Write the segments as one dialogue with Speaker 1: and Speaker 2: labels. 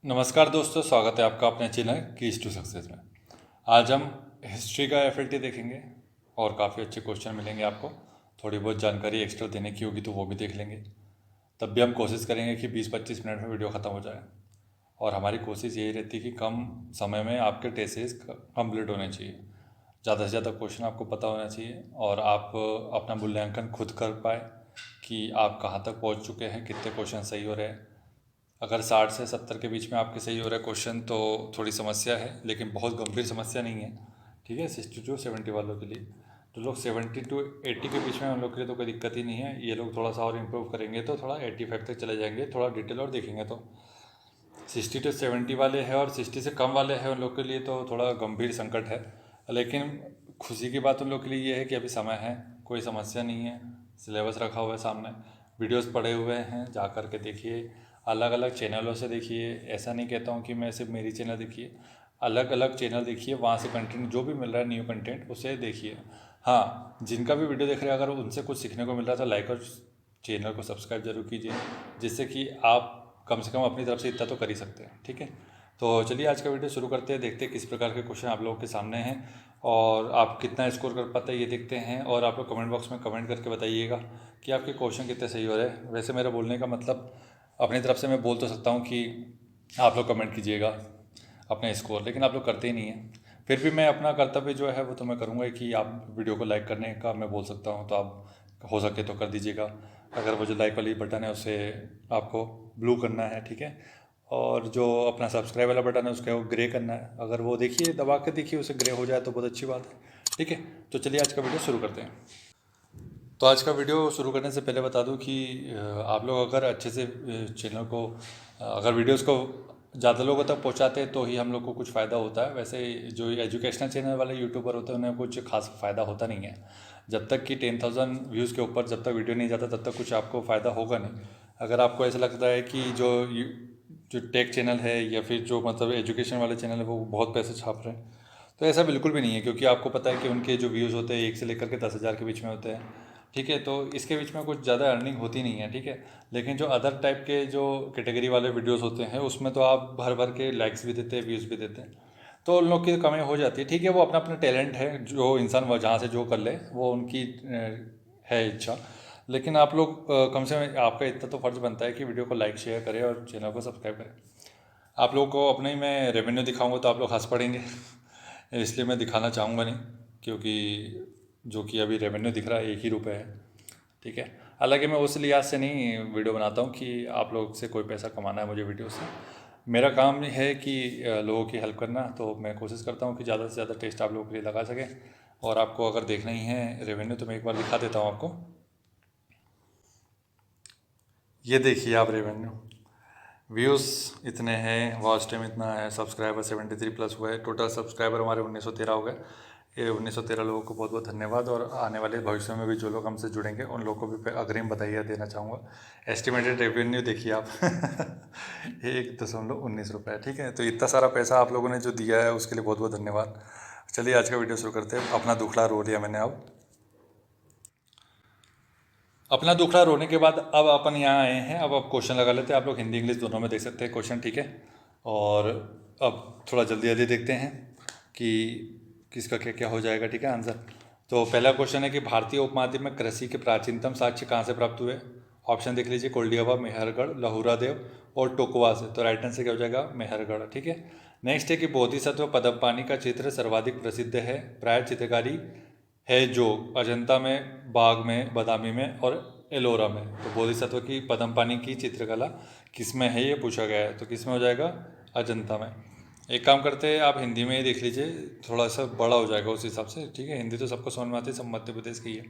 Speaker 1: नमस्कार दोस्तों, स्वागत है आपका अपने चैनल कीज टू सक्सेस में। आज हम हिस्ट्री का एफएलटी देखेंगे और काफ़ी अच्छे क्वेश्चन मिलेंगे आपको। थोड़ी बहुत जानकारी एक्स्ट्रा देने की होगी तो वो भी देख लेंगे। तब भी हम कोशिश करेंगे कि 20-25 मिनट में वीडियो ख़त्म हो जाए। और हमारी कोशिश यही रहती है कि कम समय में आपके टेसेस कंप्लीट होने चाहिए। ज़्यादा से ज़्यादा क्वेश्चन आपको पता होना चाहिए और आप अपना मूल्यांकन खुद कर पाए कि आप कहाँ तक पहुँच चुके हैं, कितने क्वेश्चन सही हो रहे हैं। अगर 60 से 70 के बीच में आपके सही हो रहा है क्वेश्चन तो थोड़ी समस्या है, लेकिन बहुत गंभीर समस्या नहीं है। ठीक है, 60 टू 70 वालों के लिए। तो लोग 70 टू 80 के बीच में उन लोग के लिए तो कोई दिक्कत ही नहीं है। ये लोग थोड़ा सा और इम्प्रूव करेंगे तो थोड़ा 85 तक चले जाएंगे, थोड़ा डिटेल और देखेंगे तो। 60 टू 70 वाले हैं और 60 से कम वाले हैं, उन लोग के लिए तो थोड़ा गंभीर संकट है। लेकिन खुशी की बात उन लोग के लिए ये है कि अभी समय है, कोई समस्या नहीं है। सिलेबस रखा हुआ है सामने, वीडियोस पड़े हुए हैं, जा कर के देखिए। अलग अलग चैनलों से देखिए। ऐसा नहीं कहता हूँ कि मैं सिर्फ मेरी चैनल देखिए, अलग अलग चैनल देखिए, वहाँ से कंटेंट जो भी मिल रहा है न्यू कंटेंट उसे देखिए। हाँ, जिनका भी वीडियो देख रहे हैं अगर उनसे कुछ सीखने को मिल रहा है तो लाइक और चैनल को सब्सक्राइब जरूर कीजिए, जिससे कि आप कम से कम अपनी तरफ से इतना तो कर ही सकते हैं। ठीक है, तो चलिए आज का वीडियो शुरू करते हैं। देखते हैं किस प्रकार के क्वेश्चन आप लोगों के सामने हैं और आप कितना स्कोर कर पाते हैं ये देखते हैं। और आप लोग कमेंट बॉक्स में कमेंट करके बताइएगा कि आपके क्वेश्चन कितने सही हो रहे हैं। वैसे मेरा बोलने का मतलब अपनी तरफ से मैं बोल तो सकता हूँ कि आप लोग कमेंट कीजिएगा अपने स्कोर, लेकिन आप लोग करते ही नहीं हैं। फिर भी मैं अपना कर्तव्य जो है वो तो मैं करूँगा कि आप वीडियो को लाइक करने का मैं बोल सकता हूँ, तो आप हो सके तो कर दीजिएगा। अगर वो जो लाइक वाली बटन है उसे आपको ब्लू करना है, ठीक है। और जो अपना सब्सक्राइब वाला बटन है उसका वो ग्रे करना है। अगर वो देखिए, दबा के देखिए, उसे ग्रे हो जाए तो बहुत अच्छी बात है। ठीक है, तो चलिए आज का वीडियो शुरू करते हैं। तो आज का वीडियो शुरू करने से पहले बता दूं कि आप लोग अगर अच्छे से चैनल को, अगर वीडियोस को ज़्यादा लोगों तक पहुंचाते हैं तो ही हम लोग को कुछ फ़ायदा होता है। वैसे जो एजुकेशनल चैनल वाले यूट्यूबर होते हैं उन्हें कुछ खास फ़ायदा होता नहीं है। जब तक कि 10,000 व्यूज़ के ऊपर जब तक वीडियो नहीं जाता तब तक कुछ आपको फ़ायदा होगा नहीं। अगर आपको ऐसा लगता है कि जो टेक चैनल है या फिर जो मतलब एजुकेशन वाले चैनल है वो बहुत पैसे छाप रहे हैं, तो ऐसा बिल्कुल भी नहीं है। क्योंकि आपको पता है कि उनके जो व्यूज़ होते हैं 1 से लेकर के 10,000 के बीच में होते हैं। ठीक है, तो इसके बीच में कुछ ज़्यादा अर्निंग होती नहीं है। ठीक है, लेकिन जो अदर टाइप के जो कैटेगरी वाले वीडियोस होते हैं उसमें तो आप भर भर के लाइक्स भी देते हैं, व्यूज़ भी देते हैं, तो उन लोग की कमाई हो जाती है। ठीक है, वो अपना अपना टैलेंट है, जो इंसान वो जहाँ से जो कर ले वो उनकी है इच्छा। लेकिन आप लोग कम से कम आपका इतना तो फ़र्ज़ बनता है कि वीडियो को लाइक शेयर करें और चैनल को सब्सक्राइब करें। आप लोगों को अपने ही मैं रेवेन्यू दिखाऊंगा तो आप लोग हंस पड़ेंगे। इसलिए मैं दिखाना चाहूँगा नहीं, क्योंकि जो कि अभी रेवेन्यू दिख रहा है 1 ही रुपये है। ठीक है, हालांकि मैं उस लिहाज से नहीं वीडियो बनाता हूँ कि आप लोग से कोई पैसा कमाना है मुझे वीडियो से। मेरा काम है कि लोगों की हेल्प करना, तो मैं कोशिश करता हूँ कि ज़्यादा से ज़्यादा टेस्ट आप लोगों के लिए लगा सकें। और आपको अगर देखना ही है रेवेन्यू तो मैं एक बार दिखा देता हूँ आपको। ये देखिए आप रेवेन्यू, व्यूज़ इतने हैं, वॉच टाइम इतना है, सब्सक्राइबर 73 प्लस हुए, टोटल सब्सक्राइबर हमारे 1913 हो गए। ये 1913 लोगों को बहुत बहुत धन्यवाद। और आने वाले भविष्य में भी जो लोग हमसे जुड़ेंगे उन लोगों को भी अग्रिम बधाइयाँ देना चाहूँगा। एस्टिमेटेड रेवेन्यू देखिए आप 1.19 रुपये। ठीक है, तो इतना सारा पैसा आप लोगों ने जो दिया है उसके लिए बहुत बहुत धन्यवाद। चलिए आज का वीडियो शुरू करते हैं। अपना दुखड़ा रो लिया मैंने। अब अपना दुखड़ा रोने के बाद अब अपन यहाँ आए हैं। अब क्वेश्चन लगा लेते हैं। आप लोग हिंदी इंग्लिश दोनों में देख सकते हैं क्वेश्चन, ठीक है। और अब थोड़ा जल्दी जल्दी देखते हैं कि किसका क्या क्या हो जाएगा। ठीक है, आंसर। तो पहला क्वेश्चन है कि भारतीय उपमहाद्वीप में कृषि के प्राचीनतम साक्ष्य कहाँ से प्राप्त हुए। ऑप्शन देख लीजिए, कोल्डियावा, मेहरगढ़, लहुरा देव और टोकवा से। तो राइट आंसर क्या हो जाएगा, मेहरगढ़। ठीक है। नेक्स्ट है कि बोधिसत्व पद्मपाणि का चित्र सर्वाधिक प्रसिद्ध है। प्राय चित्रकारी है जो अजंता में, बाग में, बादामी में और एलोरा में। तो बोधिसत्व की पद्मपाणि की चित्रकला किस में है ये पूछा गया है, तो किस में हो जाएगा, अजंता में। एक काम करते हैं, आप हिंदी में ही देख लीजिए, थोड़ा सा बड़ा हो जाएगा उस हिसाब से। ठीक है, हिंदी तो सबको समझ में आती है, सब मध्य प्रदेश की है।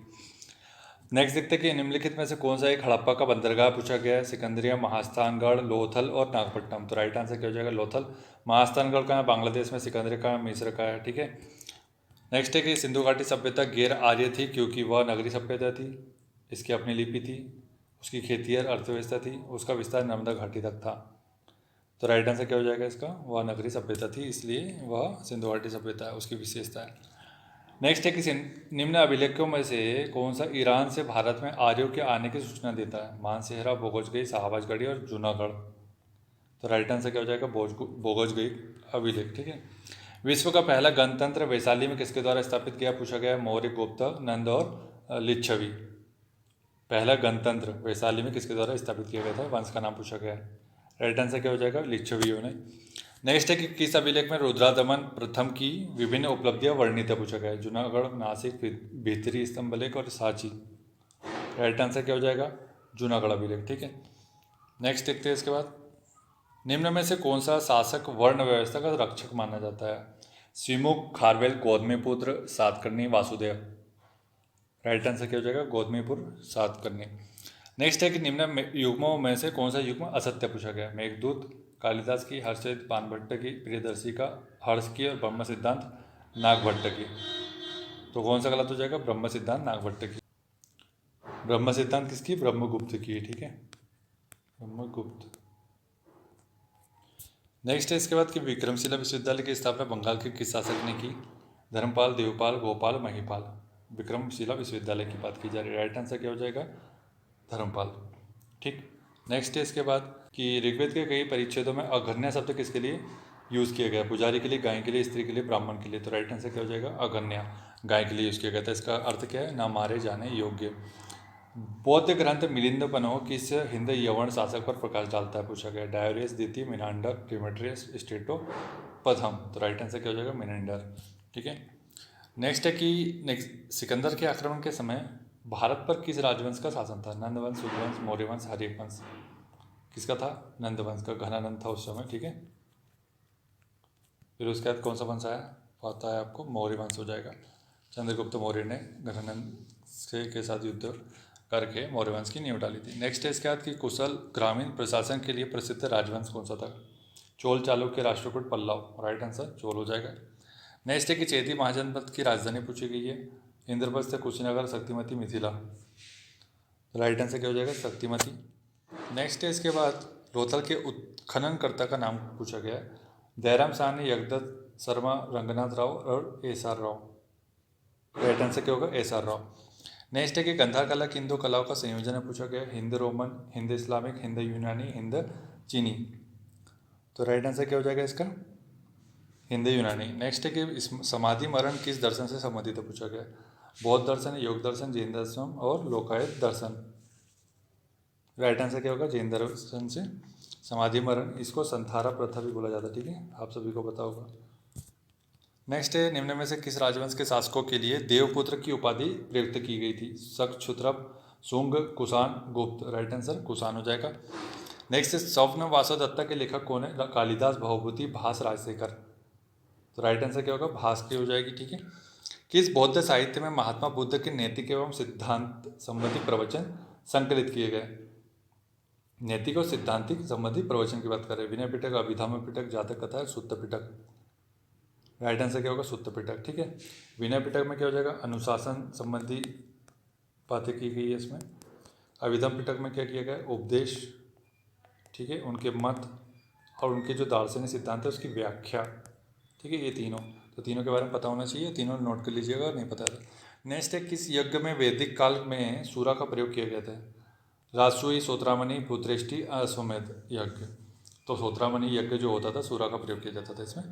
Speaker 1: नेक्स्ट देखते हैं कि निम्नलिखित में से कौन सा एक हड़प्पा का बंदरगाह पूछा गया है। सिकंदरिया, महास्थानगढ़, लोथल और नागपट्टनम। तो राइट आंसर क्या हो जाएगा, लोथल। महास्थानगढ़ का है बांग्लादेश में, सिकंदरिया का मिस्र का है। ठीक है। नेक्स्ट है कि सिंधु घाटी सभ्यता गैर आर्य थी क्योंकि वह नगरी सभ्यता थी, इसकी अपनी लिपि थी, उसकी खेती और अर्थव्यवस्था थी, उसका विस्तार नर्मदा घाटी तक था। तो राइट आंसर क्या हो जाएगा इसका, वह नगरी सभ्यता थी इसलिए वह सिंधु घाटी सभ्यता है, उसकी विशेषता है। नेक्स्ट है कि निम्न अभिलेखों में से कौन सा ईरान से भारत में आर्यों के आने की सूचना देता है। मानसेहरा, बोगोजगई, शाहबाजगढ़ी और जूनागढ़। तो राइट आंसर क्या हो जाएगा, बोगोज अभिलेख। ठीक है। विश्व का पहला गणतंत्र वैशाली में किसके द्वारा स्थापित किया, पूछा गया है। मौर्य, गुप्त, नंद और लिच्छवी। पहला गणतंत्र वैशाली में किसके द्वारा स्थापित किया गया था, वंश का नाम पूछा गया है। राइट आंसर क्या हो जाएगा, लिच्छवियों ने। नेक्स्ट है कि किस अभिलेख में रुद्रादमन प्रथम की विभिन्न उपलब्धियां वर्णित है, पूछा गया है। जूनागढ़, नासिक, भीतरी स्तंभलेख और सांची। राइट आंसर क्या हो जाएगा, जूनागढ़ अभिलेख। ठीक है। नेक्स्ट देखते हैं इसके बाद, निम्न में से कौन सा शासक वर्ण व्यवस्था का रक्षक माना जाता है। स्विमुख, खारवेल, गौतमीपुत्र, सातकर्णी, वासुदेव। राइट आंसर क्या हो जाएगा, गौतमीपुर, सातकर्णी। नेक्स्ट है कि निम्न युग्मों में से कौन सा युग्म असत्य पूछा गया। मेघदूत, कालिदास की, हर्षचरित बाणभट्ट की, प्रियदर्शी का, हर्ष की और ब्रह्म सिद्धांत नागभट्ट की। तो कौन सा गलत हो जाएगा, ब्रह्म सिद्धांत नागभट्ट की। ब्रह्म सिद्धांत किसकी, ब्रह्मगुप्त की। ठीक है, ब्रह्मगुप्त। नेक्स्ट है इसके बाद कि विक्रमशिला विश्वविद्यालय की स्थापना बंगाल के किस शासक ने की। धर्मपाल, देवपाल, गोपाल, महिपाल। विक्रमशिला विश्वविद्यालय की बात की जा रही है। राइट आंसर क्या हो जाएगा, धर्मपाल। ठीक। नेक्स्ट है इसके बाद कि ऋग्वेद के कई परिच्छेदों में अघन्या शब्द किसके लिए यूज़ किया गया। पुजारी के लिए, गाय के लिए, स्त्री के लिए, ब्राह्मण के लिए। तो राइट आंसर क्या हो जाएगा, अघन्या, गाय के लिए यूज़ किया गया था। इसका अर्थ क्या है, ना मारे जाने योग्य। बौद्ध ग्रंथ मिलिंद पनहो किस हिंद यवन शासक पर प्रकाश डालता है, पूछा गया। डायोरियस द्वितीय, मिनांडर, डिमेट्रियस, स्टेटो प्रथम। तो राइट आंसर क्या हो जाएगा, मिनांडर। ठीक है। नेक्स्ट है कि सिकंदर के आक्रमण के समय भारत पर किस राजवंश का शासन था। नंदवंश, सूर्यवंश, मौर्यवंश, हर्यवंश। किसका था, नंदवंश का, घनानंद था उस समय। ठीक है। फिर उसके बाद कौन सा वंश आया, पता है आपको, मौर्य वंश हो जाएगा। चंद्रगुप्त मौर्य ने घनानंद के साथ युद्ध करके मौर्य वंश की नींव डाली थी। नेक्स्ट है इसके बाद कि कुशल ग्रामीण प्रशासन के लिए प्रसिद्ध राजवंश कौन सा था। चोल, चालुक्य, राष्ट्रकूट, पल्लव। राइट आंसर चोल हो जाएगा। नेक्स्ट है कि चेदी महाजनपद की राजधानी पूछी गई है। इंद्रप्रस्थ, कुशीनगर, शक्तिमती, मिथिला। राइट आंसर क्या हो जाएगा, शक्तिमती। नेक्स्ट है इसके बाद लोथल के उत्खननकर्ता का नाम पूछा गया है। दयाराम साहनी, यज्ञदत्त शर्मा, रंगनाथ राव और S R Rao. Right answer क्या होगा, एस आर राव। नेक्स्ट है कि गंधार कला किन दो कलाओं का संयोजन है, पूछा गया। हिंद रोमन, हिंद इस्लामिक, हिंद यूनानी, हिंद चीनी। तो राइट आंसर क्या हो जाएगा इसका, हिंद यूनानी। नेक्स्ट है कि समाधि मरण किस दर्शन से संबंधित है, पूछा गया। बौद्ध दर्शन, योग दर्शन, जैन दर्शन और लोकायत दर्शन। राइट आंसर क्या होगा, जैन दर्शन से समाधि मरण। इसको संथारा प्रथा भी बोला जाता है। ठीक है, आप सभी को पता होगा। नेक्स्ट है निम्न में से किस राजवंश के शासकों के लिए देवपुत्र की उपाधि प्रयुक्त की गई थी। शक, क्षुत्रप, शुंग, कुषाण, गुप्त। राइट आंसर कुषाण हो जाएगा। नेक्स्ट है स्वप्न वासवदत्ता के लेखक कौन है। कालिदास, भवभूति, भास, राजशेखर। तो राइट आंसर क्या होगा, भास की हो जाएगी। ठीक है। किस बौद्ध साहित्य में महात्मा बुद्ध के नैतिक एवं सिद्धांत संबंधी प्रवचन संकलित किए गए। नैतिक और सिद्धांतिक संबंधी प्रवचन की बात करें। विनय पिटक, अभिधम्म पिटक, जातक कथा, सुत्त पिटक। राइट आंसर क्या होगा, सुत्त पिटक। ठीक है। विनय पिटक में क्या हो जाएगा, अनुशासन संबंधी बातें की गई है इसमें। अभिधम्म पिटक में क्या किया गया, उपदेश। ठीक है, उनके मत और उनके जो दार्शनिक सिद्धांत है उसकी व्याख्या। ठीक है, ये तीनों, तो तीनों के बारे में पता होना चाहिए। तीनों नोट कर लीजिएगा अगर नहीं पता है। नेक्स्ट है किस यज्ञ में वैदिक काल में सूरा का प्रयोग किया गया था। राजसूय, सोत्रामणि, पुत्रेष्टि, अश्वमेध यज्ञ। तो सोत्रामणि यज्ञ जो होता था सूरा का प्रयोग किया जाता था इसमें।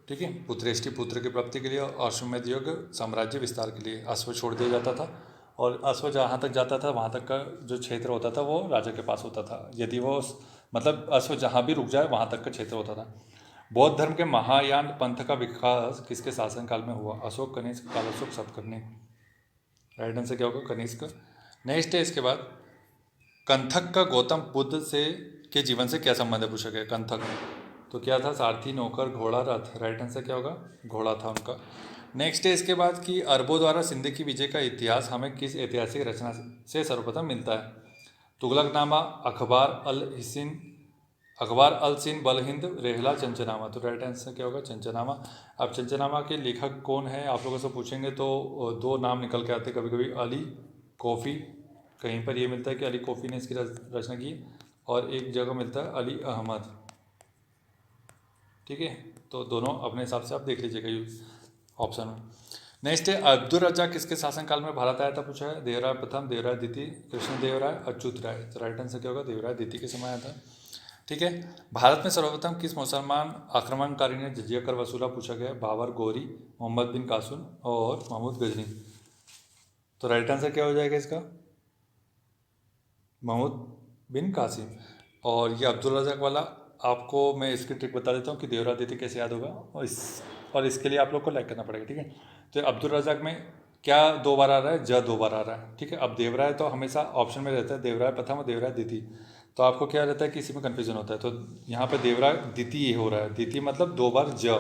Speaker 1: ठीक है। पुत्रेष्टि पुत्र की प्राप्ति के लिए और अश्वमेध यज्ञ साम्राज्य विस्तार के लिए। अश्व छोड़ दिया जाता था और अश्व जहाँ तक जाता था वहाँ तक का जो क्षेत्र होता था वो राजा के पास होता था। यदि वो मतलब अश्व जहाँ भी रुक जाए वहाँ तक का क्षेत्र होता था। बौद्ध धर्म के महायान पंथ का विकास किसके शासनकाल में हुआ। अशोक, कनिष्क, कालाशोक, सातकर्णी। राइट आंसर क्या होगा, कनिष्क। नेक्स्ट है इसके बाद कंथक का गौतम बुद्ध से के जीवन से क्या संबंध है, पूछा गया। कंथक तो क्या था, सारथी, नौकर, घोड़ा, रथ। राइट आंसर क्या होगा, घोड़ा था उनका। नेक्स्ट है इसके बाद कि अरबों द्वारा सिंध की विजय का इतिहास हमें किस ऐतिहासिक रचना से सर्वप्रथम मिलता है। तुगलकनामा, अखबार अल सिंध बल हिंद, रेहला, चंचनामा। तो राइट आंसर क्या होगा, चंचनामा। अब चंचनामा के लेखक कौन है आप लोगों से पूछेंगे तो दो नाम निकल के आते कभी कभी। अली कॉफ़ी, कहीं पर ये मिलता है कि अली कॉफ़ी ने इसकी रचना की, और एक जगह मिलता है अली अहमद। ठीक है, तो दोनों अपने हिसाब से आप देख लीजिएगा ऑप्शन में। नेक्स्ट है अब्दुल रज्जाक किसके शासनकाल में भारत आया था, पूछा है। देवराय प्रथम, देवराय द्वितीय, कृष्णदेव राय, अच्युत राय। तो राइट आंसर क्या होगा, देवराय द्वितीय के समय आया था। ठीक है। भारत में सर्वप्रथम किस मुसलमान आक्रमणकारी ने जजिया कर वसूला, पूछा गया। बाबर, गोरी, मोहम्मद बिन कासिम और महमूद गजनी। तो राइट आंसर क्या हो जाएगा इसका? महमूद बिन कासिम। और ये अब्दुल रज़ाक वाला आपको मैं इसकी ट्रिक बता देता हूँ कि देवरादिति कैसे याद होगा, और इसके लिए आप लोग को लाइक करना पड़ेगा, ठीक है। तो अब्दुल रज़ाक में क्या 2 बार आ रहा है? ज 2 बार आ रहा है, ठीक है। अब देवराय तो हमेशा ऑप्शन में रहता है, देवराय प्रथम और देवराय द्वितीय। तो आपको क्या रहता है कि इसी में कन्फ्यूजन होता है। तो यहाँ पे देवराय द्वितीय हो रहा है, द्वितीय मतलब 2 बार ज।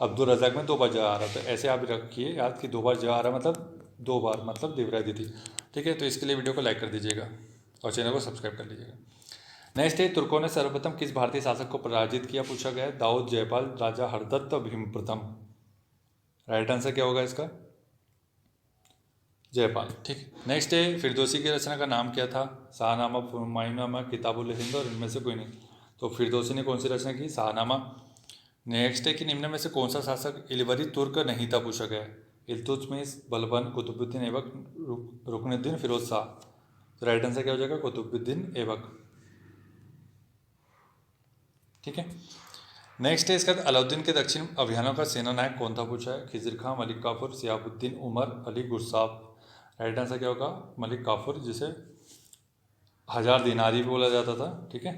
Speaker 1: अब्दुल रज़ाक में 2 बार ज आ रहा है, तो ऐसे आप रखिए याद कि 2 बार ज आ रहा है मतलब 2 बार मतलब देवराय द्वितीय, ठीक है। तो इसके लिए वीडियो को लाइक कर दीजिएगा और चैनल को सब्सक्राइब कर लीजिएगा। नेक्स्ट है, तुर्कों ने सर्वप्रथम किस भारतीय शासक को पराजित किया, पूछा गया है। दाऊद, जयपाल, राजा हरदत्त, भीम प्रथम। राइट आंसर क्या होगा इसका? जयपाल, ठीक। नेक्स्ट है, फिरदौसी की रचना का नाम क्या था? शाहनामा, हुमायूंनामा, किताबुल हिंद और इनमें से कोई नहीं। तो फिरदौसी ने कौन सी रचना की? शाहनामा। नेक्स्ट है कि निम्न में से कौन सा शासक इलवरी तुर्क नहीं था, पूछा गया। इल्तुतमिश, बलबन, कुतुबुद्दीन ऐबक, रुकनुद्दीन फिरोज शाह। तो राइट आंसर क्या हो जाएगा? कुतुबुद्दीन ऐबक, ठीक है। नेक्स्ट है, इसका अलाउद्दीन के दक्षिण अभियानों का सेना नायक कौन था, पूछा है। खिजर खां, मलिक काफूर, सियाबुद्दीन उमर, अली गुरसाब। राइट आंसर क्या होगा? मलिक काफूर, जिसे 1000 दिनारी भी बोला जाता था, ठीक है,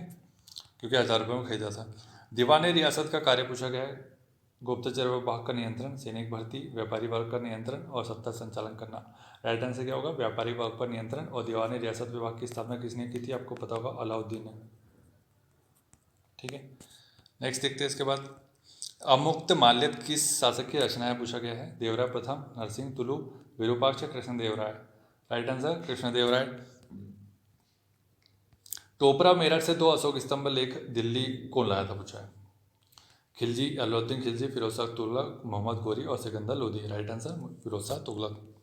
Speaker 1: क्योंकि 1000 रुपये में खरीदा था। दीवान रियासत का कार्य पूछा गया है। गुप्तचर विभाग का नियंत्रण, सैनिक भर्ती, व्यापारी वर्ग का नियंत्रण और सत्ता संचालन करना। राइट आंसर क्या होगा? व्यापारी वर्ग पर नियंत्रण। और दीवान रियासत विभाग की स्थापना किसने की थी? आपको पता होगा, अलाउद्दीन ने, ठीक है। नेक्स्ट देखते हैं इसके बाद, अमुक्त माल्यद किस शासक की रचना है, पूछा गया है। देवराय प्रथम, नरसिंह, तुलु, विरूपाक्ष, कृष्णदेवराय। Right answer Krishnadevaraya. टोपरा मेरठ से 2 अशोक स्तंभ लेख दिल्ली कौन लाया था, पूछा है। खिलजी, अलाउद्दीन खिलजी, फिरोज शाह तुगलक, मोहम्मद गोरी और सिकंदर लोदी। Right answer Firoz Shah Tughlaq.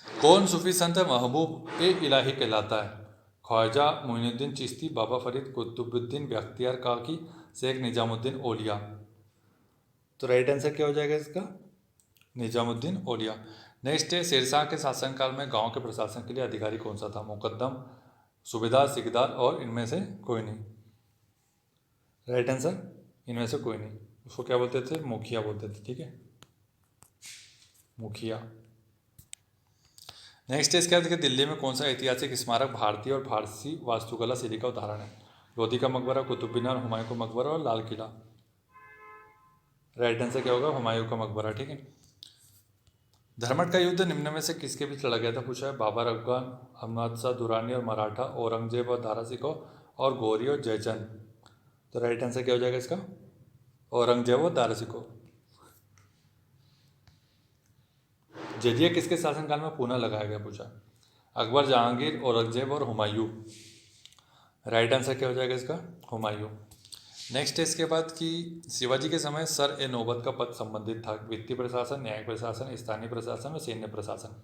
Speaker 1: कौन सूफी संत महबूब ए इलाही कहलाता है? ख्वाजा मोइनुद्दीन चिश्ती, बाबा फरीद, कुतुबुद्दीन बख्तियार काकी, शेख निजामुद्दीन औलिया। तो राइट आंसर क्या हो जाएगा इसका? निजामुद्दीन औलिया। नेक्स्ट है, शेरशाह के शासनकाल में गांव के प्रशासन के लिए अधिकारी कौन सा था? मुकद्दम, सूबेदार, सिकदार और इनमें से कोई नहीं। राइट आंसर इनमें से कोई नहीं। उसको क्या बोलते थे? मुखिया बोलते थे, ठीक है, मुखिया। नेक्स्ट है, इसके बाद देखिए, दिल्ली में कौन सा ऐतिहासिक स्मारक भारतीय और फारसी वास्तुकला शैली का उदाहरण है? लोधी का मकबरा, कुतुब मीनार, हुमायूं का मकबरा और लाल किला। राइट आंसर क्या होगा? हुमायूं का मकबरा, ठीक है। धर्मट का युद्ध निम्न में से किसके बीच लड़ा गया था, पूछा है। बाबर अफगान, अहमद शाह दुरानी और मराठा, औरंगजेब और दारा सिकोह और गौरी और जयचंद। तो राइट आंसर क्या हो जाएगा इसका? औरंगजेब और दारा सिकोह। जजिया किसके शासनकाल में पुनः लगाया गया, पूछा। अकबर, जहांगीर, औरंगजेब और हुमायूं। राइट आंसर क्या हो जाएगा इसका? हुमायूं। नेक्स्ट है इसके बाद कि शिवाजी के समय सर ए नौबत का पद संबंधित था। वित्तीय प्रशासन, न्यायिक प्रशासन, स्थानीय प्रशासन और सैन्य प्रशासन।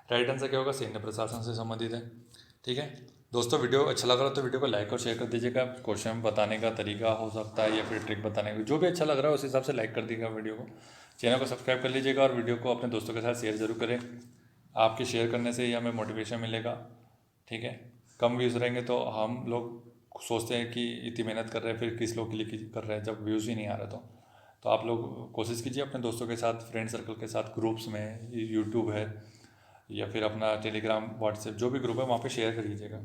Speaker 1: राइट आंसर क्या होगा? सैन्य प्रशासन से संबंधित है, ठीक है। दोस्तों, वीडियो अच्छा लग रहा हो तो वीडियो को लाइक और शेयर कर दीजिएगा। क्वेश्चन बताने का तरीका हो सकता है या फिर ट्रिक बताने का, जो भी अच्छा लग रहा है उस हिसाब से लाइक कर दीजिएगा वीडियो को। चैनल को सब्सक्राइब कर लीजिएगा और वीडियो को अपने दोस्तों के साथ शेयर जरूर करें। आपके शेयर करने से ही हमें मोटिवेशन मिलेगा, ठीक है। कम व्यूज़ रहेंगे तो हम लोग सोचते हैं कि इतनी मेहनत कर रहे हैं, फिर किस लोग के लिए कर रहे हैं जब व्यूज़ ही नहीं आ रहा। तो आप लोग कोशिश कीजिए अपने दोस्तों के साथ, फ्रेंड सर्कल के साथ, ग्रुप्स में, यूट्यूब है या फिर अपना टेलीग्राम, व्हाट्सएप, जो भी ग्रुप है वहाँ पे शेयर कर लीजिएगा।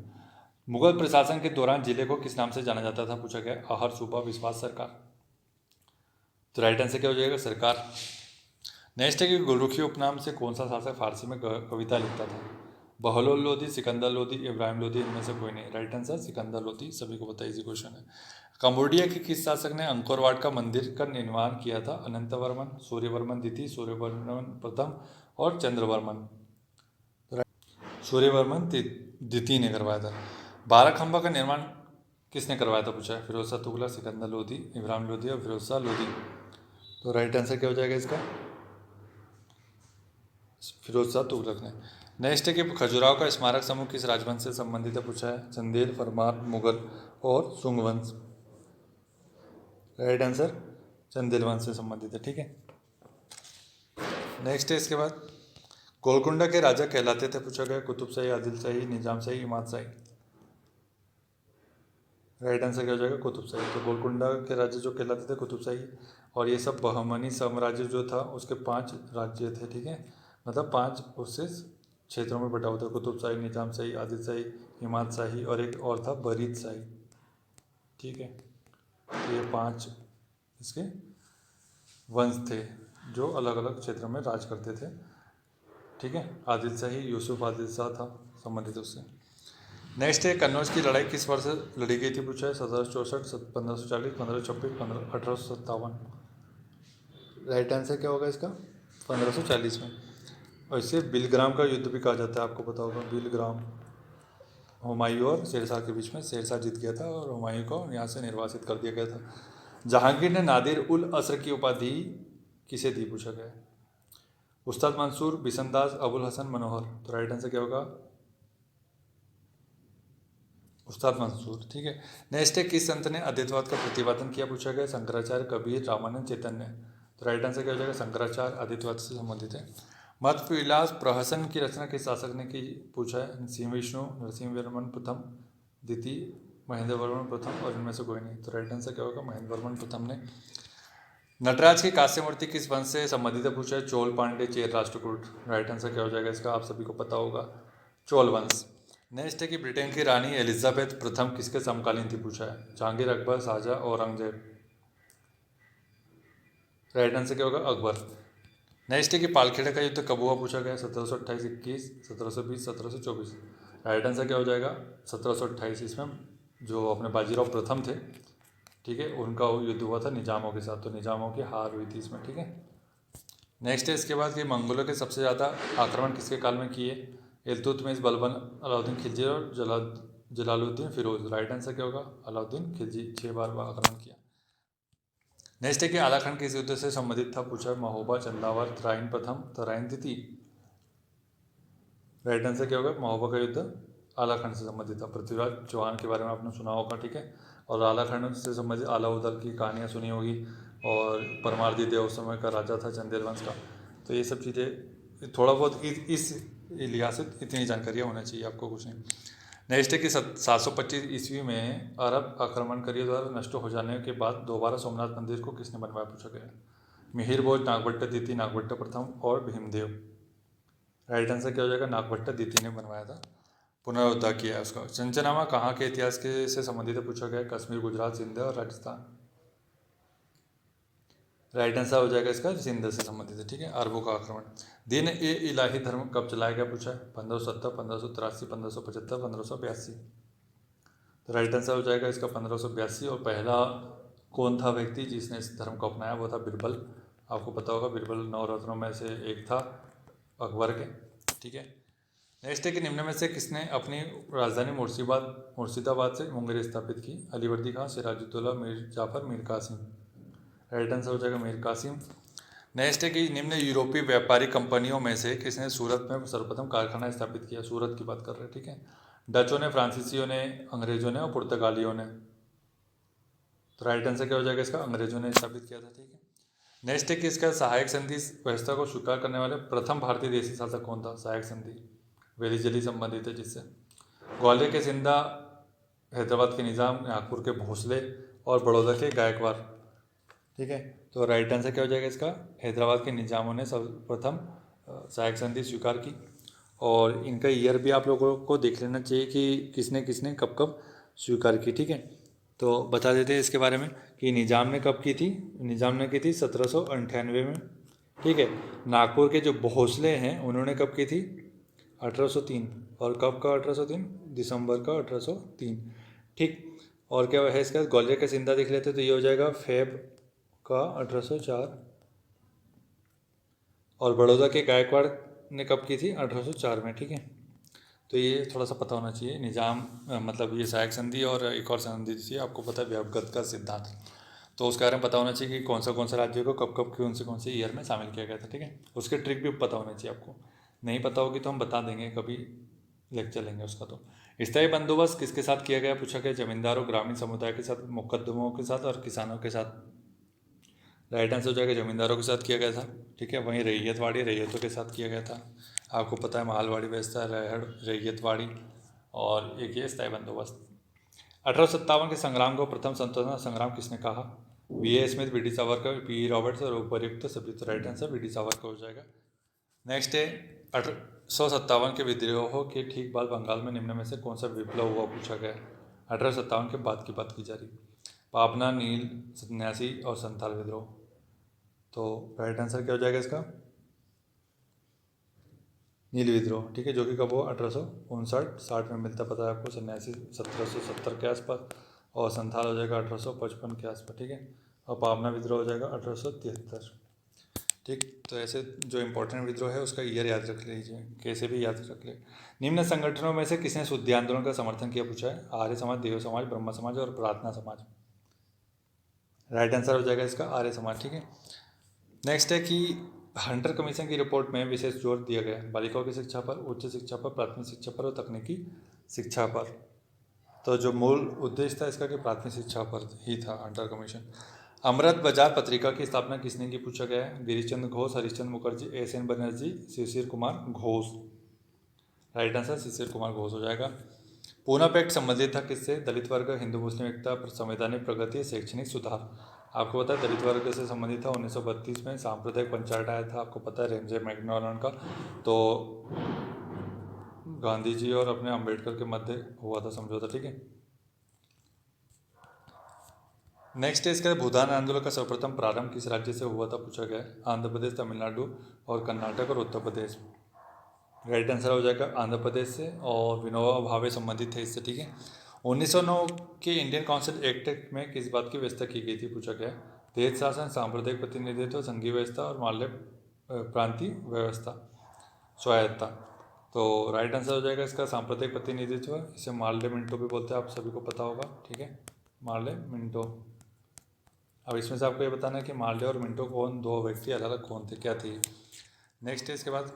Speaker 1: मुगल प्रशासन के दौरान जिले को किस नाम से जाना जाता था, पूछा गया। आहर, सूबा, विश्वास, सरकार। तो राइट आंसर क्या हो जाएगा? सरकार। नेक्स्ट है कि गुलरुखी उपनाम से कौन सा शासक फारसी में कविता लिखता था? बहलोल लोधी, सिकंदर लोधी, इब्राहिम लोधी, इनमें से कोई नहीं। राइट आंसर सिकंदर लोधी, सभी को पता है, इजी क्वेश्चन है। कंबोडिया के किस शासक ने अंकोरवाट का मंदिर का निर्माण किया था? अनंतवर्मन, सूर्यवर्मन द्वितीय, सूर्यवर्मन प्रथम और चंद्रवर्मन। सूर्यवर्मन द्वितीय ने करवाया था। बारह खंबा का निर्माण किसने करवाया था, पूछा है। फिरोज शाह तुगलक, सिकंदर लोधी, इब्राहिम लोधी और फिरोज शाह लोधी। तो राइट आंसर क्या हो जाएगा इसका? फिरोज शाह तुगलक ने। नेक्स्ट है कि खजुराहो का स्मारक समूह किस राजवंश से संबंधित है, पूछा है। चंदेल, परमार, मुगल और शुंग वंश। राइट आंसर चंदेल वंश से संबंधित है, ठीक है। नेक्स्ट है इसके बाद, गोलकुंडा के राजा कहलाते थे, पूछा गया। कुतुब शाही, आदिल शाही, निजाम शाही, इमाद शाही। राइट आंसर क्या हो जाएगा, कुतुबशाही। तो गोलकुंडा के राज्य जो कहलाते थे कुतुबशाही, और ये सब बहमनी साम्राज्य जो था उसके 5 राज्य थे, ठीक है, मतलब 5 उससे क्षेत्रों में बटा हुआ था, कुतुबशाही, निजामशाही, आदिलशाही, इमादशाही और एक और था बरीदशाही, ठीक है। तो ये 5 इसके वंश थे जो अलग अलग क्षेत्रों में राज करते थे, ठीक है। आदिलशाही यूसुफ आदिल शाह था संबंधित उससे। नेक्स्ट है, कन्नौज की लड़ाई किस वर्ष लड़ी गई थी, पूछा है। 1764, 1540, 1526, 1857। राइट आंसर क्या होगा इसका, 1540 में। और इसे बिलग्राम का युद्ध भी कहा जाता है, आपको पता होगा, बिलग्राम। हुमायूं और शेरशाह के बीच में शेरशाह जीत गया था और हुमायूं को यहाँ से निर्वासित कर दिया गया था। जहांगीर ने नादिर उल असर की उपाधि किसे दी, पूछा गया है। उस्ताद मंसूर, बिसनदास, अबुल हसन, मनोहर। तो राइट आंसर क्या होगा, उस्ताद मंसूर, ठीक है। नेक्स्ट है, किस संत ने अद्वैतवाद का प्रतिपादन किया, पूछा गया। शंकराचार्य, कबीर, रामानंद, चैतन्य। तो राइट आंसर क्या हो जाएगा, शंकराचार्य अद्वैतवाद से संबंधित है। मत विलास प्रहसन की रचना किस शासक ने की, पूछा है। सिंह विष्णु, नरसिंहवर्मन प्रथम, द्वितीय, महेंद्र वर्मन प्रथम, और इनमें से कोई नहीं। तो राइट आंसर क्या होगा, महेंद्र वर्मन प्रथम ने। नटराज की कांस्य मूर्ति किस वंश से संबंधित है, पूछा है। चोल, पांडे, चेर, राष्ट्रकूट। राइट आंसर क्या हो जाएगा इसका, आप सभी को पता होगा, चोल वंश। नेक्स्ट है कि ब्रिटेन की रानी एलिजाबेथ प्रथम किसके समकालीन थी, पूछा है। जहांगीर, अकबर, शाहजहां, औरंगजेब। राइट आंसर क्या होगा, अकबर। नेक्स्ट है कि पालखेड़ा का युद्ध कब हुआ, पूछा गया। 1728, 21, 1720, 1724। राइट आंसर क्या हो जाएगा, 1728। इसमें जो अपने बाजीराव प्रथम थे, ठीक है, उनका युद्ध हुआ था निजामों के साथ, तो निजामों की हार हुई थी इसमें, ठीक है। नेक्स्ट है इसके बाद कि मंगोलों के सबसे ज़्यादा आक्रमण किसके काल में किए, इल्तुतमिश, बलबन, अलाउद्दीन खिलजी और जलालुद्दीन फिरोज। राइट आंसर क्या होगा, अलाउद्दीन खिलजी, 6 बार आक्रमण किया। नेक्स्ट है कि आलाखंड किस युद्ध से संबंधित था, पूछा। महोबा, चंदावर, तराइन प्रथम, तराइन द्वितीय। राइट आंसर क्या होगा, महोबा का युद्ध आलाखंड से संबंधित था। पृथ्वीराज चौहान के बारे में आपने सुना होगा, ठीक है। और आलाखंड से संबंधित आलाउदल की कहानियाँ सुनी होगी, और परमारदी देव उस समय का राजा था चंदेल वंश का। तो ये सब चीज़ें थोड़ा बहुत इस लिहाज से इतनी जानकारियाँ होना चाहिए आपको, कुछ नहीं। नेक्स्ट है कि 725 ईस्वी में अरब आक्रमणकारियों द्वारा नष्ट हो जाने के बाद दोबारा सोमनाथ मंदिर को किसने बनवाया, पूछा गया। मिहिर भोज, नागभट्ट द्वितीय, नागभट्ट प्रथम और भीमदेव। राइट आंसर क्या हो जाएगा, नागभट्ट द्वितीय ने बनवाया था, पुनरुद्धार किया है उसका। चंचनामा कहाँ के इतिहास के से संबंधित है, पूछा गया। कश्मीर, गुजरात, सिंध और राजस्थान। राइट आंसर हो जाएगा इसका, सिंध से संबंधित है, ठीक है। अरबों का आक्रमण। दिन ए इलाही धर्म कब चलाया गया, पूछा है। 1570, 1583, 1575, 1582। तो राइट आंसर हो जाएगा इसका 1582। और पहला कौन था व्यक्ति जिसने इस धर्म को अपनाया, वो था बिरबल। आपको पता होगा, बिरबल नवरत्नों में से एक था अकबर के, ठीक है। नेक्स्ट है कि निम्न में से किसने अपनी राजधानी मुर्शिदाबाद से मुंगेर स्थापित की। अलीवर्दी खां, सिराजुद्दौला, मीर जाफर, मीर कासिम। राइट आंसर हो जाएगा मीर कासिम। नेक्स्ट है कि निम्न यूरोपीय व्यापारिक कंपनियों में से किसने सूरत में सर्वप्रथम कारखाना स्थापित किया। सूरत की बात कर रहे हैं, ठीक है। डचों ने, फ्रांसीसियों ने, अंग्रेजों ने और पुर्तगालियों ने। तो राइट आंसर क्या हो जाएगा इसका, अंग्रेजों ने स्थापित किया था, ठीक है। नेक्स्ट है कि इसका सहायक संधि व्यवस्था को स्वीकार करने वाले प्रथम भारतीय देशी शासक कौन था। सहायक संधि वेलीजली संबंधित है जिससे। ग्वालियर के सिंधा, हैदराबाद के निज़ाम, नागपुर के भोसले और बड़ौदा के गायकवाड़, ठीक है। तो राइट आंसर क्या हो जाएगा इसका, हैदराबाद के निज़ामों ने सर्वप्रथम सहायक संधि स्वीकार की। और इनका ईयर भी आप लोगों को देख लेना चाहिए कि किसने किसने कब कब स्वीकार की, ठीक है। तो बता देते हैं इसके बारे में कि निज़ाम ने कब की थी। निज़ाम ने की थी 1798 में, ठीक है। नागपुर के जो भोसले हैं उन्होंने कब की थी, 1803। और कब का 1803, दिसंबर का 1803, ठीक। और क्या है इसका, ग्वालियर का सिंधा देख लेते तो ये हो जाएगा फेब का 1804। और बड़ौदा के गायकवाड़ ने कब की थी, 1804 में, ठीक है। तो ये थोड़ा सा पता होना चाहिए। निज़ाम मतलब ये सहायक संधि और एक और संधि थी, आपको पता है, व्यापगत का सिद्धांत। तो उसके बारे में पता होना चाहिए कि कौन से राज्य को कब कब कौन से ईयर में शामिल किया गया था, ठीक है। उसके ट्रिक भी पता होना चाहिए आपको। नहीं पता होगी तो हम बता देंगे, कभी लेक्चर लेंगे उसका। तो स्थायी बंदोबस्त किसके साथ किया गया, पूछा गया। जमींदारों, ग्रामीण समुदाय के साथ, मुकदमों के साथ और किसानों के साथ। राइट आंसर हो जाएगा जमींदारों के साथ किया गया था, ठीक है। वहीं रैयतवाड़ी रैयतों के साथ किया गया था। आपको पता है, मालवाड़ी व्यवस्था, रहड़, रैयतवाड़ी और एक ये स्थायी बंदोबस्त। 1857 के संग्राम को प्रथम स्वतंत्रता संग्राम किसने कहा? B.A. Smith, B.D. Savarkar, P.E. Roberts और उपर्युक्त सभी। तो राइट आंसर B.D. सावरकर हो जाएगा। नेक्स्ट है 1857 के विद्रोह के ठीक बाद बंगाल में निम्न में से कौन सा विप्लव हुआ पूछा गया है। 1857 के बाद की बात की जा रही। पापना, नील, सन्यासी और संथाल विद्रोह। तो राइट आंसर क्या हो जाएगा इसका? नील विद्रोह, ठीक है, जो कि कब हुआ? 1859-60 में मिलता पता है आपको। सन्यासी 1770 के आसपास और संथाल हो जाएगा 1855 के आसपास, ठीक है। और पावना विद्रोह हो जाएगा 1873, ठीक। तो ऐसे जो इम्पोर्टेंट विद्रोह है उसका ईयर याद रख लीजिए, कैसे भी याद रख ले। निम्न संगठनों में से किसने शुद्धि आंदोलन का समर्थन किया पूछा है? आर्य समाज, देव समाज, ब्रह्म समाज और प्रार्थना समाज। राइट आंसर हो जाएगा इसका आर्य समाज, ठीक है। नेक्स्ट है कि हंटर कमीशन की रिपोर्ट में विशेष जोर दिया गया बालिकाओं की शिक्षा पर, उच्च शिक्षा पर, प्राथमिक शिक्षा पर और तकनीकी शिक्षा पर। तो जो मूल उद्देश्य था इसका कि प्राथमिक शिक्षा पर ही था हंटर कमीशन। अमृत बाजार पत्रिका की स्थापना किसने की पूछा गया है? Girishchandra Ghosh, Harishchandra Mukherjee, SN. Banerjee, Shishir Kumar Ghosh. Right answer Shishir Kumar Ghosh हो जाएगा। पूना पैक्ट संबंधित था किससे? दलित वर्ग, हिंदू मुस्लिम एकता, संवैधानिक प्रगति, शैक्षणिक सुधार। आपको पता है दलित वर्ग से संबंधित था। 1932 में सांप्रदायिक पंचायत आया था, आपको पता है, रेंजे मैग्नोलन का। तो गांधी जी और अपने अंबेडकर के मध्य हुआ था समझौता, ठीक है। नेक्स्ट है इसका भूदान आंदोलन का सर्वप्रथम प्रारंभ किस राज्य से हुआ था पूछा गया है? आंध्र प्रदेश, तमिलनाडु और कर्नाटक और उत्तर प्रदेश। राइट आंसर हो जाएगा आंध्र प्रदेश से, और विनोबा भावे संबंधित थे इससे, ठीक है। 1909 के इंडियन काउंसिल एक्ट में किस बात की व्यवस्था की गई थी पूछा गया? देश शासन, सांप्रदायिक प्रतिनिधित्व, संघीय व्यवस्था और माल्य प्रांतीय व्यवस्था, स्वायत्ता। तो राइट आंसर हो जाएगा इसका सांप्रदायिक प्रतिनिधित्व। इसे माल्य मिंटो भी बोलते हैं, आप सभी को पता होगा, ठीक है, माल्य मिंटो। अब इसमें से आपको ये बताना है कि माल्य और मिंटो कौन, दो व्यक्ति अलग अलग कौन थे, क्या थे। नेक्स्ट है इसके बाद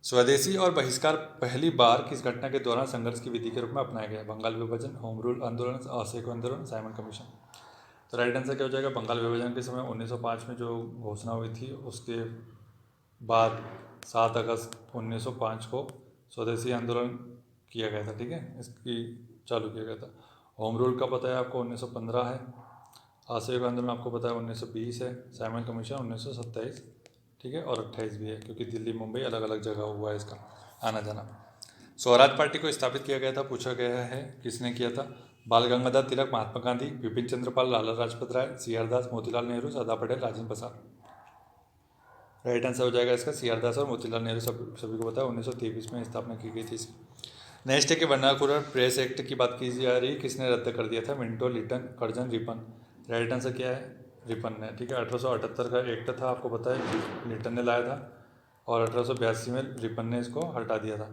Speaker 1: स्वदेशी और बहिष्कार पहली बार किस घटना के दौरान संघर्ष की विधि के रूप में अपनाया गया? बंगाल विभाजन, होम रूल आंदोलन, असहयोग आंदोलन, साइमन कमीशन। तो राइट आंसर क्या हो जाएगा? बंगाल विभाजन के समय 1905 में जो घोषणा हुई थी उसके बाद 7 अगस्त 1905 को स्वदेशी आंदोलन किया गया था, ठीक है, इसकी चालू किया गया था। होम रूल का पता है आपको 1915 है, असहयोग आंदोलन आपको पता है 1920 है, साइमन कमीशन 1927, ठीक है, और 28 भी है, क्योंकि दिल्ली मुंबई अलग अलग जगह हुआ है इसका आना जाना। स्वराज पार्टी को स्थापित किया गया था पूछा गया है, किसने किया था? बाल गंगाधर तिलक, महात्मा गांधी, बिपिन चंद्रपाल, लाला लाजपत राय, सी.आर. दास, मोतीलाल नेहरू, सरदार पटेल, राजेंद्र प्रसाद। राइट आंसर हो जाएगा इसका सी.आर. दास और मोतीलाल नेहरू, सभी को पता है 1923 में स्थापना की गई थी इसकी। नेक्स्ट है कि वर्नाकुलर प्रेस एक्ट की बात की जा रही, किसने रद्द कर दिया था? Minto, Lytton, Curzon, Ripon. Right answer क्या है? रिपन ने, ठीक है। 1878 का एक्ट था, आपको पता है, लिटन ने लाया था, और 1882 में रिपन ने इसको हटा दिया था,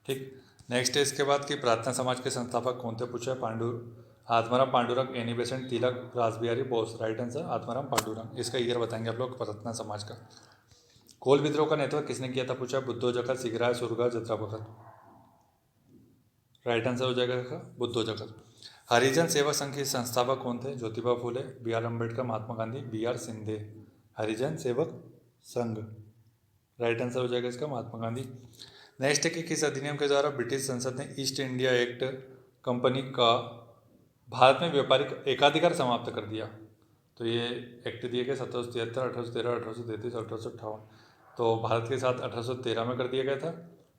Speaker 1: ठीक। नेक्स्ट है इसके बाद कि प्रार्थना समाज के संस्थापक कौन थे पूछा है? Atmaram Pandurang, Annie Besant, Tilak, Rashbehari Bose. Right answer Atmaram Pandurang. इसका ईयर बताएंगे आप लोग प्रार्थना समाज का। कोल विद्रोह का नेतृत्व किसने किया था पूछा है? बुद्धो जखर, सिगराय, सुरगा, जत्रा बखत। राइट आंसर हो जाएगा इसका बुद्धो जखर। हरिजन सेवा संघ के संस्थापक कौन थे? Jyotiba Phule, B.R. Ambedkar, Mahatma Gandhi, B.R. Shinde. Harijan Sevak Sangh, right answer हो जाएगा इसका महात्मा गांधी। नेक्स्ट है कि किस अधिनियम के द्वारा ब्रिटिश संसद ने ईस्ट इंडिया एक्ट कंपनी का भारत में व्यापारिक एकाधिकार समाप्त कर दिया? तो ये एक्ट दिए गए 1773, 1813, 1833, 1858। तो भारत के साथ 1813 में कर दिया गया था,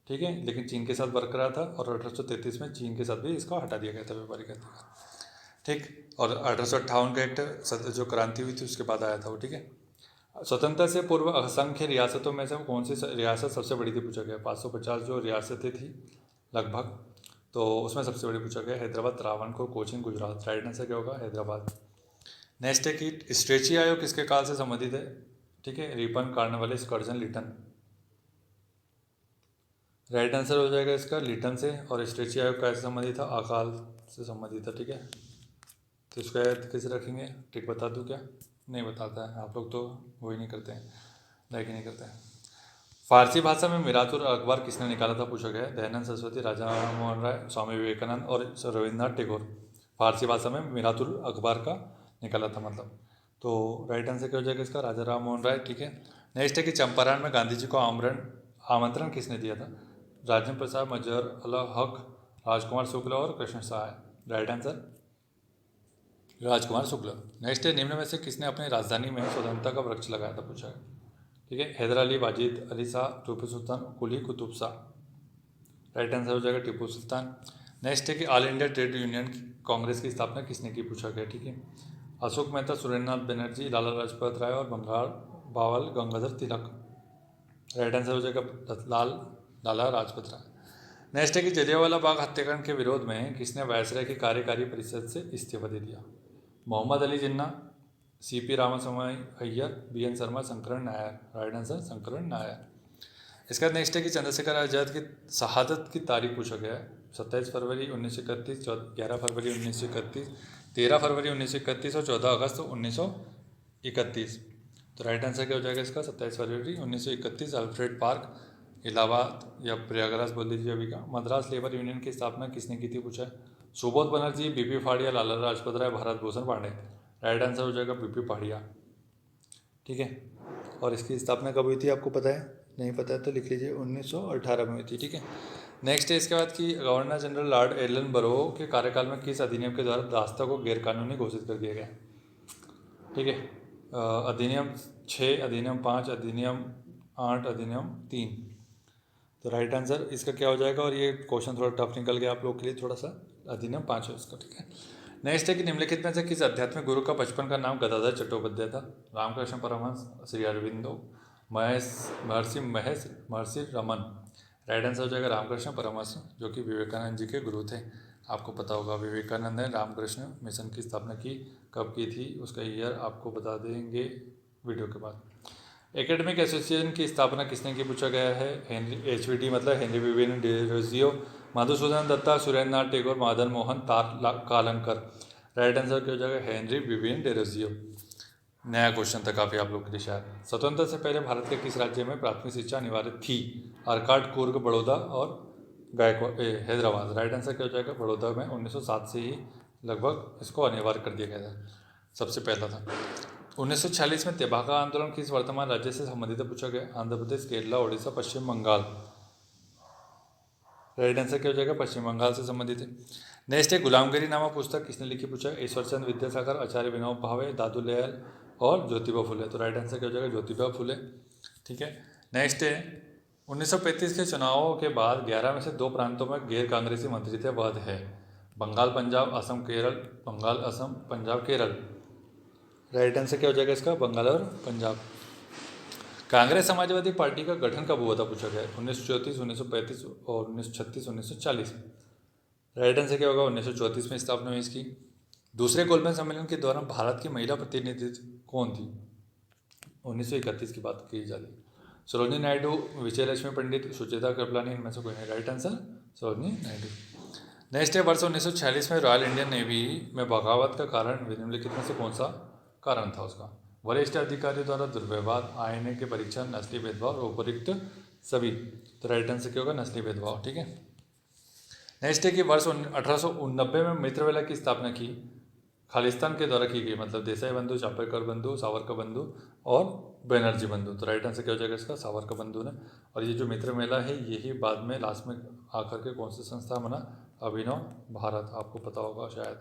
Speaker 1: ठीक है, लेकिन चीन के साथ बरकरार था, और 1833 में चीन के साथ भी इसको हटा दिया गया था व्यापारिक अधिकार, ठीक। और 1858 का एक्ट जो क्रांति हुई थी उसके बाद आया था वो, ठीक है। स्वतंत्रता से पूर्व असंख्य रियासतों में से कौन सी रियासत सबसे बड़ी थी पूछा गया? 550 जो रियासतें थी लगभग, तो उसमें सबसे बड़ी पूछा गया हैदराबाद, त्रावणकोर, कोचीन, गुजरात। राइट आंसर क्या होगा? हैदराबाद। नेक्स्ट है कि स्ट्रेची आयोग किसके काल से संबंधित है? ठीक है, Ripon, Cornwallis, Curzon, Lytton. Right answer हो जाएगा इसका लिटन से। और स्ट्रेची आयोग कैसे संबंधित था? अकाल से संबंधित था, ठीक है। तो इसको याद कैसे रखेंगे? ठीक बता दूँ क्या? नहीं बताता है, आप लोग तो वही नहीं करते हैं, लाइक ही नहीं करते हैं। फारसी भाषा में मिरातुल अखबार किसने निकाला था पूछा गया? दयानंद सरस्वती, राजा राममोहन राय, स्वामी विवेकानंद और रविन्द्रनाथ टैगोर। फारसी भाषा में मिरातुल अखबार का निकाला था मतलब। तो राइट आंसर क्या हो जाएगा इसका? राजा राममोहन राय, ठीक है। नेक्स्ट है कि चंपारण में गांधी जी को आमंत्रण किसने दिया था? राजेंद्र प्रसाद, मजहर अला हक, राजकुमार शुक्ल और कृष्ण सहाय। राइट आंसर राजकुमार शुक्ल। नेक्स्ट है, निम्न में से किसने अपनी राजधानी में स्वतंत्रता का वृक्ष लगाया था, पूछा है। ठीक है, हैदर अली, वाजिद अली शाह, टीपू सुल्तान, कुली कुतुब शाह। राइट आंसर हो जाएगा टीपू सुल्तान। नेक्स्ट है कि all India trade union Congress की स्थापना किसने की, पूछा गया। ठीक है, अशोक मेहता, सुरेंद्रनाथ बनर्जी, लाला लाजपत राय और बंगाल बावल गंगाधर तिलक। राइट आंसर हो जाएगा लाला लाजपत राय। नेक्स्ट है कि जलियांवाला बाग हत्याकांड के विरोध में किसने वायसराय की कार्यकारी परिषद से इस्तीफा दे दिया, Mohammad Ali Jinnah, CP Ramaswamy Iyer, BN Sharma, Sankaran Nair. Right answer Sankaran Nair. इसका नेक्स्ट है कि चंद्रशेखर आज़ाद की शहादत की तारीख पूछा गया है, 27 फरवरी 1931, 11 फरवरी 1931, 13 फरवरी 1931 और 14 अगस्त 1931। तो राइट आंसर क्या हो जाएगा इसका, 27 फरवरी 1931, अल्फ्रेड पार्क, इलाहाबाद या प्रयागराज बोल दीजिए अभी का। मद्रास लेबर यूनियन की स्थापना किसने की थी, पूछा है। Subodh Banerjee, BP फाड़िया, Lala Lajpat Rai, Bharat Bhushan Pandey. Right answer हो जाएगा बीपी फाड़िया। ठीक है, और इसकी स्थापना कब हुई थी आपको पता है, नहीं पता है तो लिख लीजिए, 1918 में हुई थी। ठीक है, नेक्स्ट है इसके बाद कि गवर्नर जनरल लॉर्ड एलन बरो के कार्यकाल में किस अधिनियम के द्वारा दास्ता को गैरकानूनी घोषित कर दिया गया। ठीक है, अधिनियम 6, अधिनियम 5, अधिनियम 8, अधिनियम 3। तो राइट आंसर इसका क्या हो जाएगा, और ये क्वेश्चन थोड़ा टफ निकल गया आप लोग के लिए थोड़ा सा, अधिनियम 5 है इसका। ठीक है, नेक्स्ट है कि निम्नलिखित में से किस आध्यात्मिक गुरु का बचपन का नाम गदाधर चट्टोपाध्याय था, रामकृष्ण परमहंस, श्री अरविंदो, महर्षि रमन। राइट आंसर हो जाएगा रामकृष्ण परमहंस, जो कि विवेकानंद जी के गुरु थे। आपको पता होगा विवेकानंद ने रामकृष्ण मिशन की स्थापना की, कब की थी उसका ईयर आपको बता देंगे वीडियो के बाद। एकेडमिक एसोसिएशन की स्थापना किसने की, पूछा गया है। HVD मतलब हेनरी विवियन डिरोजियो, मधुसूदन दत्ता, सुरेंद्रनाथ टैगोर, मदन मोहन कालंकर। राइट आंसर क्या हो जाएगा, हेनरी विवियन डिरोजियो। नया क्वेश्चन था काफ़ी आप लोग के लिए शायद। स्वतंत्रता से पहले भारत के किस राज्य में प्राथमिक शिक्षा अनिवार्य थी, आर्काट, कुर्ग, बड़ौदा और हैदराबाद। राइट आंसर क्या हो जाएगा, बड़ौदा में 1907 से ही लगभग इसको अनिवार्य कर दिया गया था, सबसे पहला था। 1946 में तेभागा आंदोलन किस वर्तमान राज्य से संबंधित है, पूछा गया। आंध्र प्रदेश, केरला, उड़ीसा, पश्चिम बंगाल। राइट आंसर क्या हो जाएगा, पश्चिम बंगाल से संबंधित है। नेक्स्ट है, गुलामगिरी नामक पुस्तक किसने लिखी, पूछा। ईश्वरचंद विद्यासागर, आचार्य विनोबा भावे, दादू दयाल और ज्योतिबा फुले। तो राइट आंसर क्या हो जाएगा, ज्योतिबा फुले। ठीक है, नेक्स्ट है 1935 के चुनावों के बाद 11 में से 2 प्रांतों में गैर कांग्रेसी मंत्री थे, वह है बंगाल पंजाब, असम केरल, बंगाल असम, पंजाब केरल। राइट आंसर क्या हो जाएगा इसका, बंगाल और पंजाब। कांग्रेस समाजवादी पार्टी का गठन कब हुआ था, पूछा गया। 1934, 1935 और 1936, 1940। राइट आंसर क्या होगा, 1934 में स्थापना हुई इसकी। दूसरे गोल्डमैन सम्मेलन के दौरान भारत की महिला प्रतिनिधित्व कौन थी, 1931 की बात की जा रही। सरोजिनी नायडू, विजयलक्ष्मी पंडित, सुचेता कृपलानी, इनमें से कोई नहीं। Right answer Sarojini Naidu. Next है, वर्ष 1946 में रॉयल इंडियन नेवी में बगावत का कारण निम्नलिखित में से कौन सा कारण था उसका। वरिष्ठ अधिकारियों द्वारा दुर्व्यवहार, आईएनए के परीक्षण, नस्ली भेदभाव और उपयुक्त सभी। तो राइट आंसर क्या होगा, नस्ली भेदभाव। ठीक है, नेक्स्ट है कि वर्ष 1890 में मित्रवेला की स्थापना की खालिस्तान के द्वारा की गई, मतलब देसाई बंधु, चापरकर बंधु, सावरकर बंधु और बनर्जी बंधु। तो राइट आंसर क्या हो जाएगा इसका, सावरकर बंधु ने। और ये जो मित्र मेला है यही बाद में लास्ट में आकर के कौन सी संस्था बना, अभिनव भारत। आपको पता होगा, शायद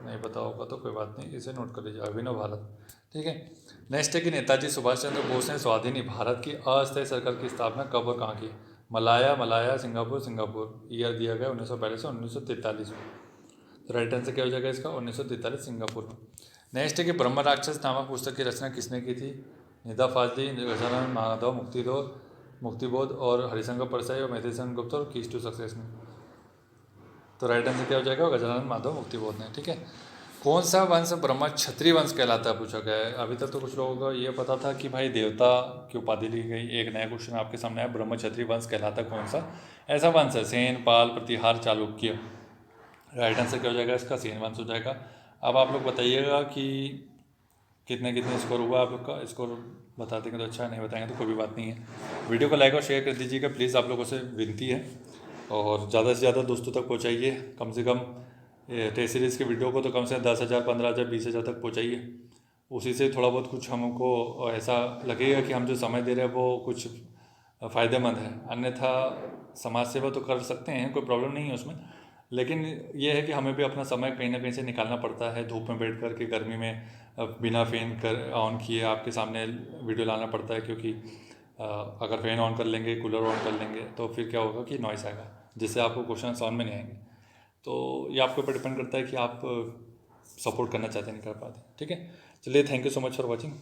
Speaker 1: नहीं पता होगा तो कोई बात नहीं, इसे नोट कर लीजिए, अभिनव भारत। ठीक है, नेक्स्ट है कि नेताजी सुभाष चंद्र बोस ने स्वाधीन भारत की अस्थायी सरकार की स्थापना कब और कहाँ की। मलाया, सिंगापुर। ईयर दिया गया 1942 से 1943 में। तो राइट आंसर क्या हो जाएगा इसका, 1943 सिंगापुर में। नेक्स्ट है कि ब्रह्म राक्षस नामक पुस्तक की रचना किसने की थी। निदा फाजली, गजानन माधव मुक्तिबोध और हरिशंकर परसाई और मैथिसन गुप्ता और कीज टू सक्सेस ने। तो राइट आंसर क्या हो जाएगा, गजानन माधव मुक्तिबोध ने। ठीक है, कौन सा वंश ब्रह्म क्षत्रिय वंश कहलाता है, पूछा गया है। अभी तक तो कुछ लोगों को ये पता था कि भाई देवता की उपाधि ली गई, एक नया क्वेश्चन आपके सामने है, ब्रह्म क्षत्रिय वंश कहलाता कौन सा ऐसा वंश है। सेन, पाल, प्रतिहार, चालुक्य। राइट आंसर क्या हो जाएगा इसका, सेन वंश हो जाएगा। अब आप लोग बताइएगा कि कितने कितने स्कोर हुआ आप लोग का, स्कोर बता देंगे तो अच्छा, नहीं बताएंगे तो कोई भी बात नहीं है। वीडियो को लाइक और शेयर कर दीजिएगा प्लीज़, आप लोगों से विनती है, और ज़्यादा से ज़्यादा दोस्तों तक पहुँचाइए। कम से कम टेस्ट सीरीज़ के वीडियो को तो कम से 10,000, 15,000, 20,000 तक पहुँचाइए। उसी से थोड़ा बहुत कुछ हमको ऐसा लगेगा कि हम जो समय दे रहे हैं वो कुछ फ़ायदेमंद है। अन्यथा समाज सेवा तो कर सकते हैं, कोई प्रॉब्लम नहीं है उसमें, लेकिन ये है कि हमें भी अपना समय कहीं ना कहीं से निकालना पड़ता है। धूप में बैठ कर के गर्मी में बिना फ़ैन कर ऑन किए आपके सामने वीडियो लाना पड़ता है, क्योंकि अगर फ़ैन ऑन कर लेंगे, कूलर ऑन कर लेंगे, तो फिर क्या होगा कि नॉइस आएगा, जिससे आपको क्वेश्चन ऑन में नहीं आएंगे। तो ये आपके ऊपर डिपेंड करता है कि आप सपोर्ट करना चाहते हैं नहीं कर पाते। ठीक है, चलिए, thank you so much for watching.